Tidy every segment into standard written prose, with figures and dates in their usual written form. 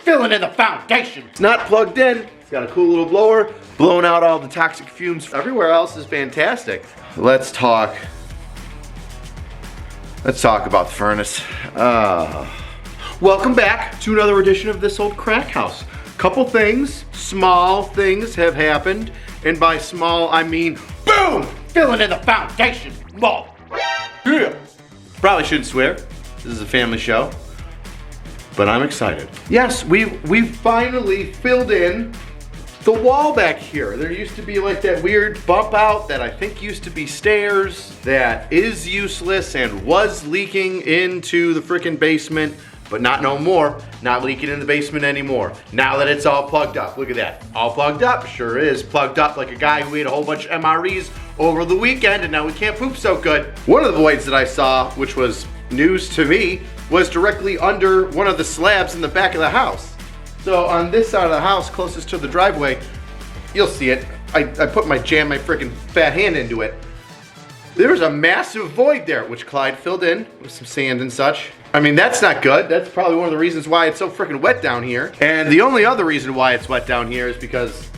filling in the foundation. It's not plugged in. It's got a cool little blower, blowing out all the toxic fumes. Everywhere else is fantastic. Let's talk about the furnace. Welcome back to another edition of this old crack house. Couple things, small things have happened. And by small, I mean, boom! Filling in the foundation. Whoa. Yeah. Probably shouldn't swear. This is a family show. But I'm excited. Yes, we've finally filled in the wall back here. There used to be like that weird bump out that I think used to be stairs that is useless and was leaking into the freaking basement, but not no more. Not leaking in the basement anymore. Now that it's all plugged up. Look at that. All plugged up. Sure is. Plugged up like a guy who ate a whole bunch of MREs over the weekend and now we can't poop so good. One of the voids that I saw, which was news to me, was directly under one of the slabs in the back of the house. So on this side of the house, closest to the driveway, you'll see it. I jammed my freaking fat hand into it. There's a massive void there, which Clyde filled in with some sand and such. I mean, that's not good. That's probably one of the reasons why it's so freaking wet down here. And the only other reason why it's wet down here is because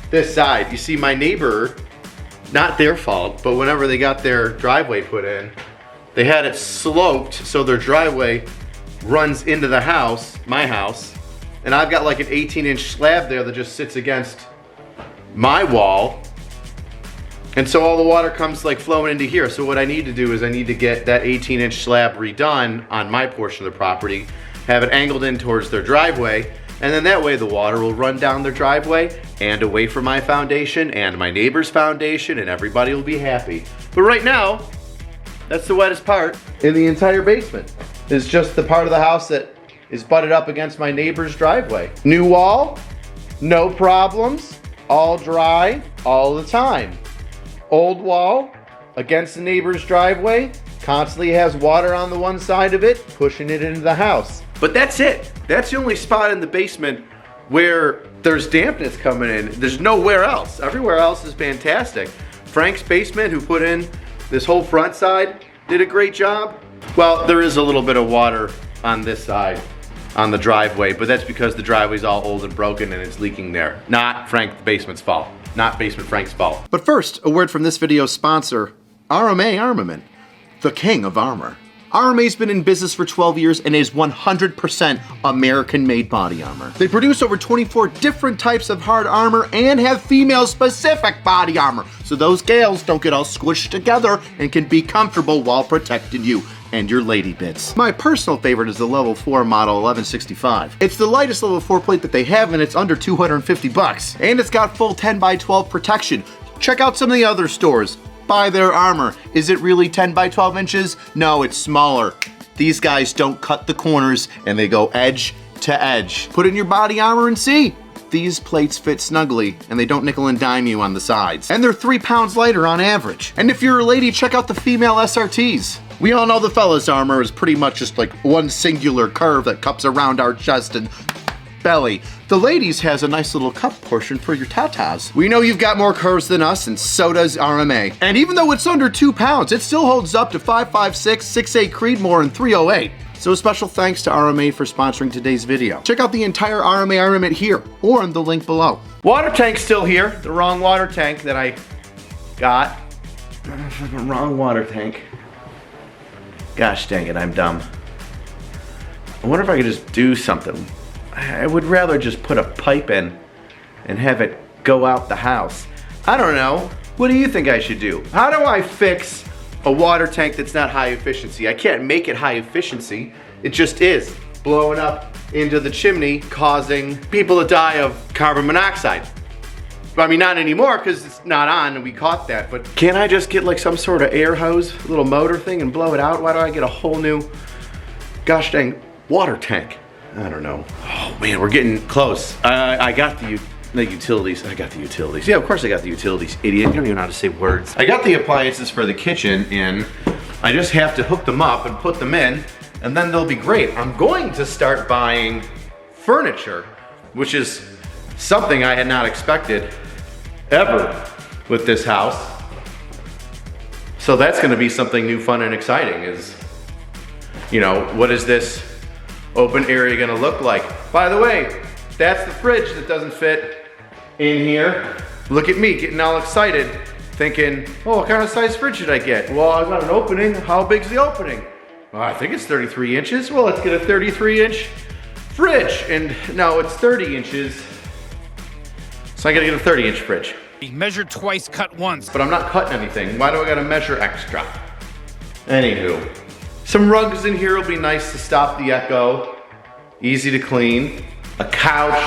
this side, you see my neighbor, not their fault, but whenever they got their driveway put in, they had it sloped so their driveway runs into the house, my house, and I've got like an 18-inch slab there that just sits against my wall. And so all the water comes like flowing into here. So what I need to do is I need to get that 18-inch slab redone on my portion of the property, have it angled in towards their driveway, and then that way the water will run down their driveway and away from my foundation and my neighbor's foundation, and everybody will be happy. But right now, that's the wettest part in the entire basement. It's just the part of the house that is butted up against my neighbor's driveway. New wall, no problems, all dry all the time. Old wall against the neighbor's driveway, constantly has water on the one side of it, pushing it into the house. But that's it. That's the only spot in the basement where there's dampness coming in. There's nowhere else. Everywhere else is fantastic. Frank's basement, who put in this whole front side, did a great job. Well, there is a little bit of water on this side, on the driveway, but that's because the driveway's all old and broken and it's leaking there. Not Frank the basement's fault. Not Basement Frank's fault. But first, a word from this video's sponsor, RMA Armament, the king of armor. RMA's been in business for 12 years and is 100% American-made body armor. They produce over 24 different types of hard armor and have female-specific body armor, so those gals don't get all squished together and can be comfortable while protecting you and your lady bits. My personal favorite is the level 4 model 1165. It's the lightest level 4 plate that they have and it's under 250 bucks. And it's got full 10x12 protection. Check out some of the other stores. Buy their armor. Is it really 10 by 12 inches? No, it's smaller. These guys don't cut the corners and they go edge to edge. Put in your body armor and see. These plates fit snugly and they don't nickel and dime you on the sides. And they're 3 pounds lighter on average. And if you're a lady, check out the female SRTs. We all know the fella's armor is pretty much just like one singular curve that cups around our chest and belly. The ladies has a nice little cup portion for your tatas. We know you've got more curves than us, and so does RMA. And even though it's under 2 pounds, it still holds up to 5.56, 6.8 Creedmoor, and 308. So a special thanks to RMA for sponsoring today's video. Check out the entire RMA armament here, or in the link below. Water tank's still here. The wrong water tank that I got. Wrong water tank. Gosh dang it, I'm dumb. I wonder if I could just do something. I would rather just put a pipe in and have it go out the house. I don't know. What do you think I should do? How do I fix a water tank that's not high efficiency? I can't make it high efficiency. It just is blowing up into the chimney, causing people to die of carbon monoxide. I mean, not anymore because it's not on and we caught that, but can't I just get like some sort of air hose, little motor thing and blow it out? Why do I get a whole new, gosh dang, water tank? I don't know. Oh man, we're getting close. I got the utilities. I got the utilities. Yeah, of course I got the utilities, idiot. You don't even know how to say words. I got the appliances for the kitchen in. I just have to hook them up and put them in, and then they'll be great. I'm going to start buying furniture, which is something I had not expected ever with this house. So that's gonna be something new, fun, and exciting is, you know, what is this open area gonna look like? By the way, That's the fridge that doesn't fit in here. Look at me getting all excited, thinking, oh, what kind of size fridge should I get? Well, I've got an opening. How big's the opening? Well, I think it's 33 inches. Well, let's get a 33-inch fridge. And no, it's 30 inches. So I gotta get a 30-inch fridge. Measure twice, cut once. But I'm not cutting anything. Why do I gotta measure extra? Anywho, some rugs in here will be nice to stop the echo. Easy to clean. A couch,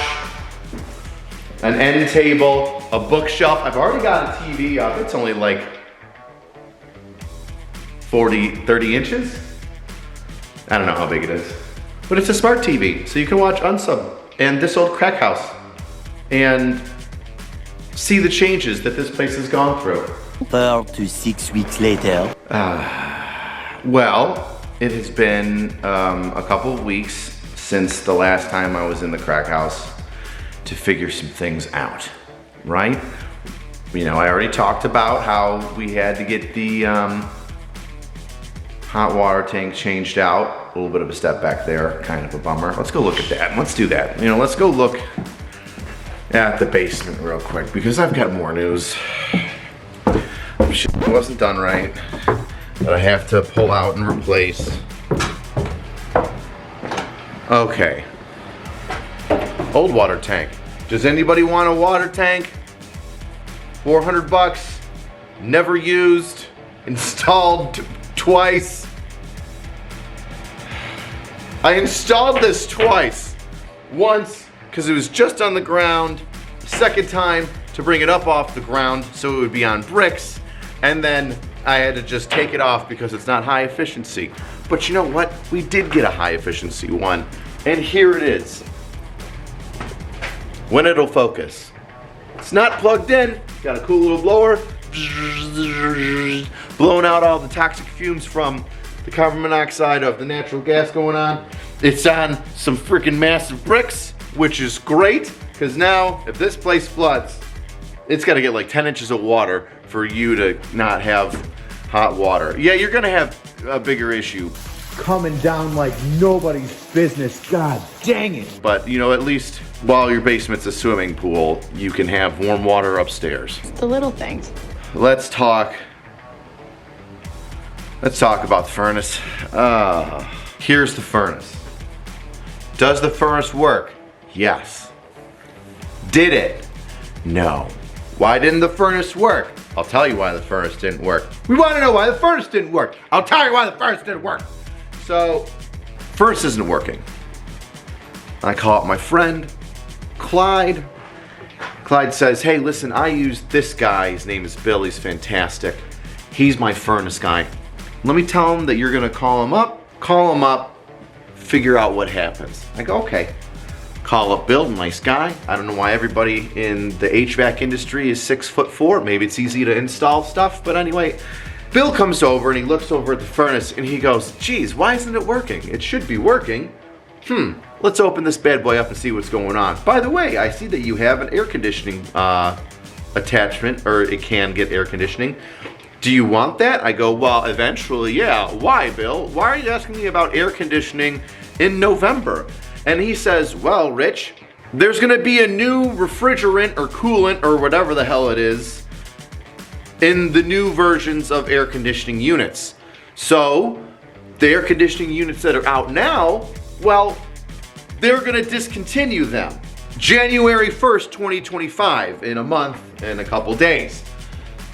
an end table, a bookshelf. I've already got a TV up. It's only like 30 inches. I don't know how big it is. But it's a smart TV, so you can watch Unsub and This Old Crack House and see the changes that this place has gone through. 4 to 6 weeks later. Well, it has been a couple of weeks since the last time I was in the crack house to figure some things out, right? You know, I already talked about how we had to get the hot water tank changed out. A little bit of a step back there, kind of a bummer. Let's go look at that. Let's do that. You know, let's go look at the basement real quick because I've got more news. Shit wasn't done right that I have to pull out and replace. Okay. Old water tank. Does anybody want a water tank? 400 bucks. Never used. Installed twice. I installed this twice. Once because it was just on the ground. Second time to bring it up off the ground so it would be on bricks. And then I had to just take it off because it's not high efficiency. But you know what? We did get a high efficiency one. And here it is. When it'll focus. It's not plugged in. Got a cool little blower. Blowing out all the toxic fumes from the carbon monoxide of the natural gas going on. It's on some freaking massive bricks, which is great. Because now, if this place floods, it's got to get like 10 inches of water for you to not have hot water. Yeah, you're gonna have a bigger issue. Coming down like nobody's business, god dang it. But you know, at least while your basement's a swimming pool, you can have warm water upstairs. The little things. Let's talk about the furnace. Here's the furnace. Does the furnace work? Yes. Did it? No. Why didn't the furnace work? I'll tell you why the furnace didn't work. We want to know why the furnace didn't work. I'll tell you why the furnace didn't work. So, furnace isn't working. I call up my friend, Clyde. Clyde says, hey, listen, I use this guy. His name is Bill. He's fantastic. He's my furnace guy. Let me tell him that you're going to call him up, figure out what happens. I go, okay. Call up Bill, nice guy. I don't know why everybody in the HVAC industry is 6'4". Maybe it's easy to install stuff, but anyway, Bill comes over and he looks over at the furnace and he goes, geez, why isn't it working? It should be working. Let's open this bad boy up and see what's going on. By the way, I see that you have an air conditioning attachment, or it can get air conditioning. Do you want that? I go, well, eventually, yeah. Why, Bill? Why are you asking me about air conditioning in November? And he says, well, Rich, there's gonna be a new refrigerant or coolant or whatever the hell it is in the new versions of air conditioning units. So, the air conditioning units that are out now, well, they're gonna discontinue them. January 1st, 2025, in a month and a couple days.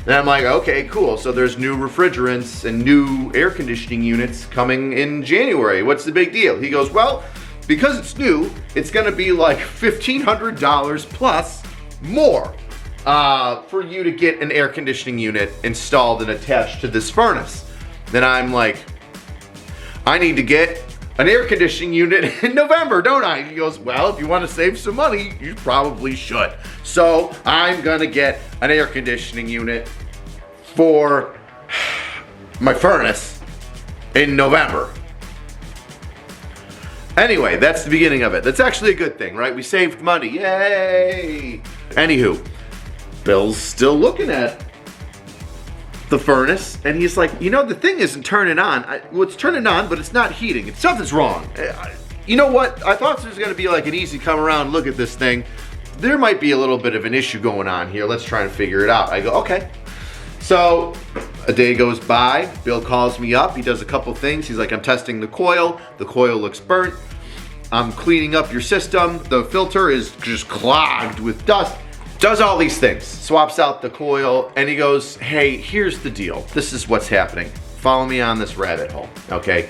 And I'm like, okay, cool. So there's new refrigerants and new air conditioning units coming in January. What's the big deal? He goes, well, because it's new, it's gonna be like $1,500 plus more for you to get an air conditioning unit installed and attached to this furnace. Then I'm like, I need to get an air conditioning unit in November, don't I? He goes, well, if you want to save some money, you probably should. So I'm gonna get an air conditioning unit for my furnace in November. Anyway, that's the beginning of it. That's actually a good thing, right? We saved money, yay! Anywho, Bill's still looking at the furnace, and he's like, you know, the thing isn't turning on. Well, it's turning on, but it's not heating. Something's wrong. you know what? I thought this was gonna be like an easy come around, look at this thing. There might be a little bit of an issue going on here. Let's try and figure it out. I go, okay. So a day goes by, Bill calls me up. He does a couple things. He's like, I'm testing the coil. The coil looks burnt. I'm cleaning up your system. The filter is just clogged with dust. Does all these things, swaps out the coil, and he goes, hey, here's the deal. This is what's happening. Follow me on this rabbit hole, okay?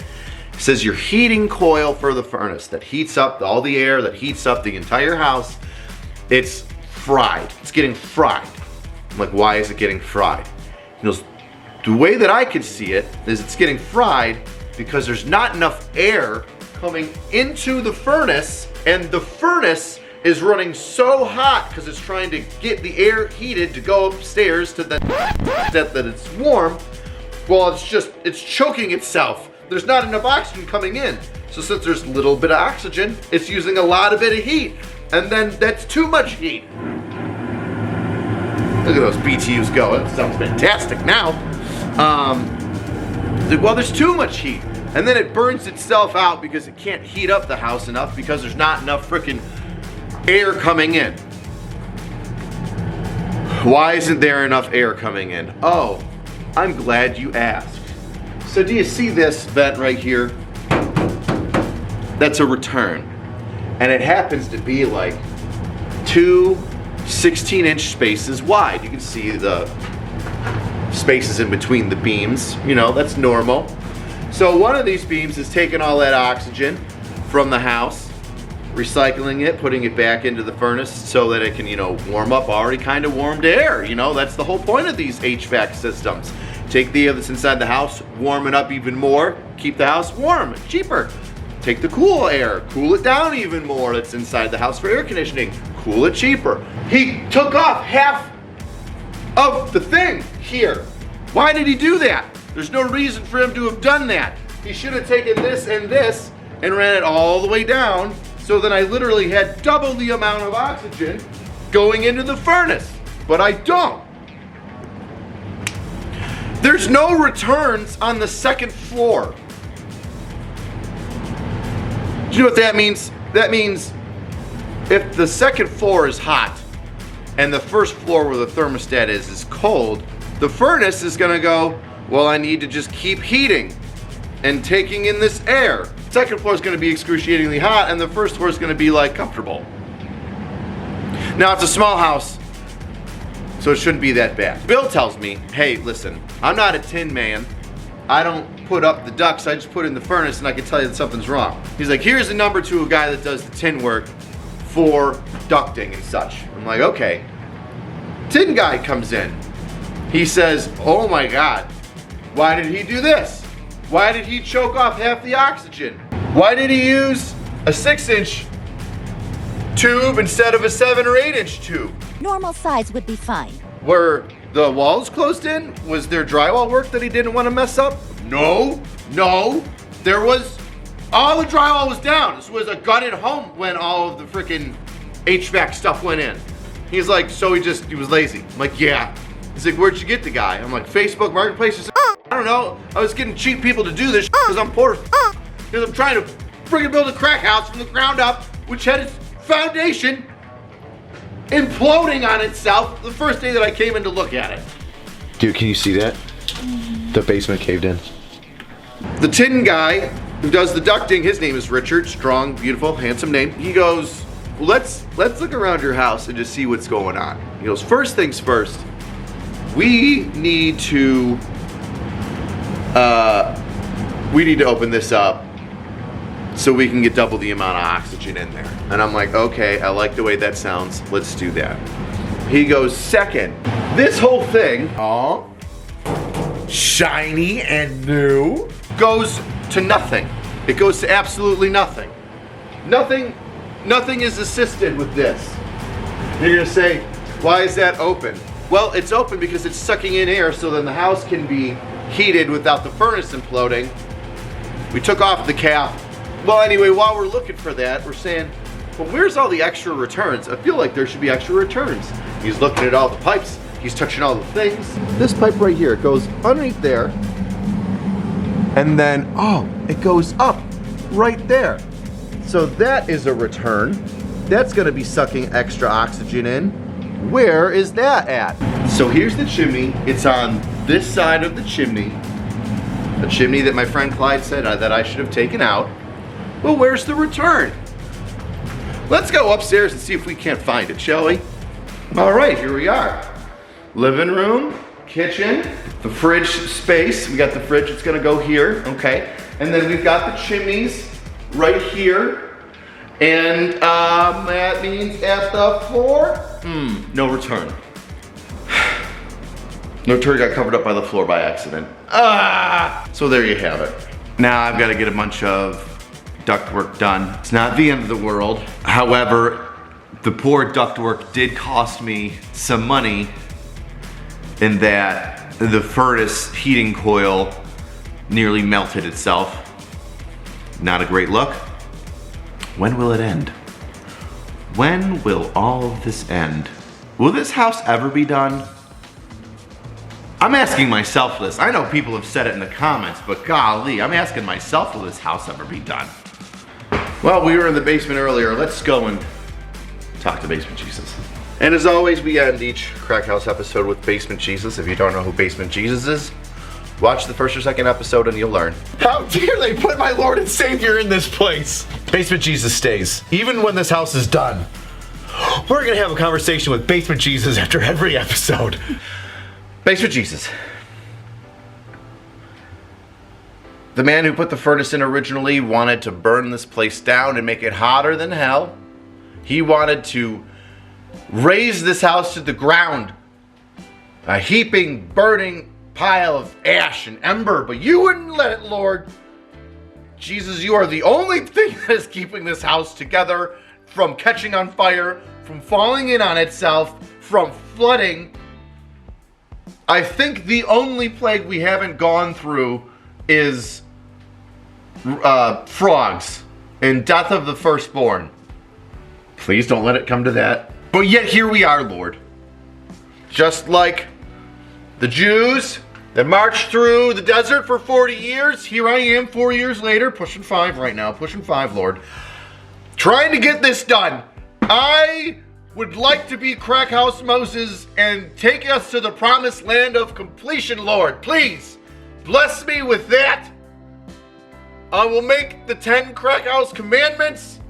He says your heating coil for the furnace that heats up all the air, that heats up the entire house, it's fried. It's getting fried. I'm like, why is it getting fried? He goes, the way that I could see it is it's getting fried because there's not enough air coming into the furnace, and the furnace is running so hot because it's trying to get the air heated to go upstairs to that it's warm. Well, it's choking itself. There's not enough oxygen coming in. So since there's a little bit of oxygen, it's using a lot of bit of heat. And then that's too much heat. Look at those BTUs go. That sounds fantastic now. Well, there's too much heat. And then it burns itself out because it can't heat up the house enough because there's not enough freaking air coming in. Why isn't there enough air coming in? Oh, I'm glad you asked. So do you see this vent right here? That's a return. And it happens to be like two 16-inch spaces wide. You can see the spaces in between the beams. You know, that's normal. So one of these beams is taking all that oxygen from the house, recycling it, putting it back into the furnace so that it can, you know, warm up already kind of warmed air. You know, that's the whole point of these HVAC systems. Take the air that's inside the house, warm it up even more, keep the house warm, cheaper. Take the cool air, cool it down even more that's inside the house for air conditioning, cool it cheaper. He took off half of the thing here. Why did he do that? There's no reason for him to have done that. He should have taken this and ran it all the way down, so then I literally had double the amount of oxygen going into the furnace, but I don't. There's no returns on the second floor. Do you know what that means? That means if the second floor is hot and the first floor where the thermostat is cold, the furnace is gonna go, well, I need to just keep heating and taking in this air. Second floor is gonna be excruciatingly hot and the first floor is gonna be like comfortable. Now it's a small house, so it shouldn't be that bad. Bill tells me, hey, listen, I'm not a tin man. I don't put up the ducts, I just put it in the furnace and I can tell you that something's wrong. He's like, here's the number to a guy that does the tin work for ducting and such. I'm like, okay. Tin guy comes in. He says, oh my God, why did he do this? Why did he choke off half the oxygen? Why did he use a 6-inch tube instead of a 7 or 8-inch tube? Normal size would be fine. Were the walls closed in? Was there drywall work that he didn't want to mess up? No. There was, all the drywall was down. This was a gutted home when all of the freaking HVAC stuff went in. He's like, so he was lazy. I'm like, yeah. He's like, where'd you get the guy? I'm like, Facebook Marketplace. I don't know. I was getting cheap people to do this because I'm poor. Because I'm trying to freaking build a crack house from the ground up, which had its foundation imploding on itself the first day that I came in to look at it. Dude, can you see that? The basement caved in. The tin guy who does the ducting, his name is Richard, strong, beautiful, handsome name. He goes, well, let's look around your house and just see what's going on. He goes, first things first, we need to open this up so we can get double the amount of oxygen in there. And I'm like, okay, I like the way that sounds. Let's do that. He goes, second, this whole thing, all shiny and new, goes to nothing. It goes to absolutely nothing. Nothing is assisted with this. You're gonna say, why is that open? Well, it's open because it's sucking in air so then the house can be heated without the furnace imploding. We took off the cap. Well, anyway, while we're looking for that, we're saying, well, where's all the extra returns? I feel like there should be extra returns. He's looking at all the pipes. He's touching all the things. This pipe right here, it goes underneath there. And then, oh, it goes up right there. So that is a return. That's gonna be sucking extra oxygen in. Where is that at? So here's the chimney. It's on this side of the chimney. A chimney that my friend Clyde said that I should have taken out. Well, where's the return? Let's go upstairs and see if we can't find it, shall we? All right, here we are. Living room, kitchen, the fridge space. We got the fridge, it's gonna go here, okay? And then we've got the chimneys right here. And that means at the floor, no return. No return, got covered up by the floor by accident. So there you have it. Now I've got to get a bunch of ductwork done. It's not the end of the world. However, the poor ductwork did cost me some money in that the furnace heating coil nearly melted itself. Not a great look. When will it end? When will all of this end? Will this house ever be done? I'm asking myself this. I know people have said it in the comments, but golly, I'm asking myself, will this house ever be done? Well, we were in the basement earlier. Let's go and talk to Basement Jesus. And as always, we end each Crackhouse episode with Basement Jesus. If you don't know who Basement Jesus is, watch the first or second episode and you'll learn. How dare they put my Lord and Savior in this place? Basement Jesus stays. Even when this house is done, we're gonna have a conversation with Basement Jesus after every episode. Basement Jesus. The man who put the furnace in originally wanted to burn this place down and make it hotter than hell. He wanted to raise this house to the ground. A heaping, burning pile of ash and ember, but you wouldn't let it, Lord. Jesus, you are the only thing that is keeping this house together from catching on fire, from falling in on itself, from flooding. I think the only plague we haven't gone through is frogs and death of the firstborn. Please don't let it come to that. But yet here we are, Lord. Just like the Jews that marched through the desert for 40 years, here I am 4 years later, pushing 5 right now, pushing 5, Lord. Trying to get this done. I would like to be Crackhouse Moses and take us to the promised land of completion, Lord. Please, bless me with that. I will make the 10 Crackhouse commandments,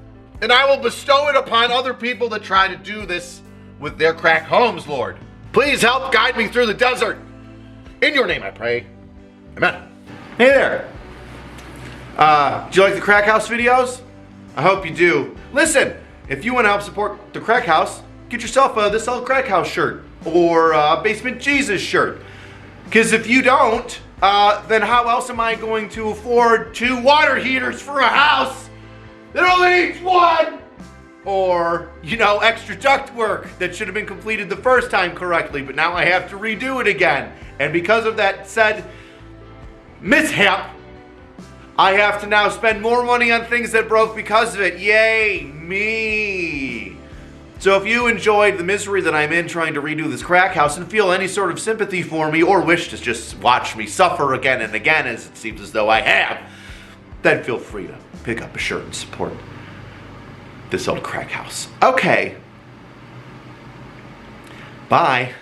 and I will bestow it upon other people that try to do this with their crack homes, Lord. Please help guide me through the desert. In your name I pray. Amen. Hey there. Do you like the Crackhouse videos? I hope you do. Listen, if you want to help support the Crackhouse, get yourself a This Old Crackhouse shirt or a Basement Jesus shirt. Because if you don't, then how else am I going to afford 2 water heaters for a house that only needs 1? Or, you know, extra duct work that should have been completed the first time correctly, but now I have to redo it again. And because of that said mishap, I have to now spend more money on things that broke because of it. Yay, me. So if you enjoyed the misery that I'm in trying to redo this crack house and feel any sort of sympathy for me or wish to just watch me suffer again and again, as it seems as though I have, then feel free to pick up a shirt and support This Old Crack House. Okay. Bye.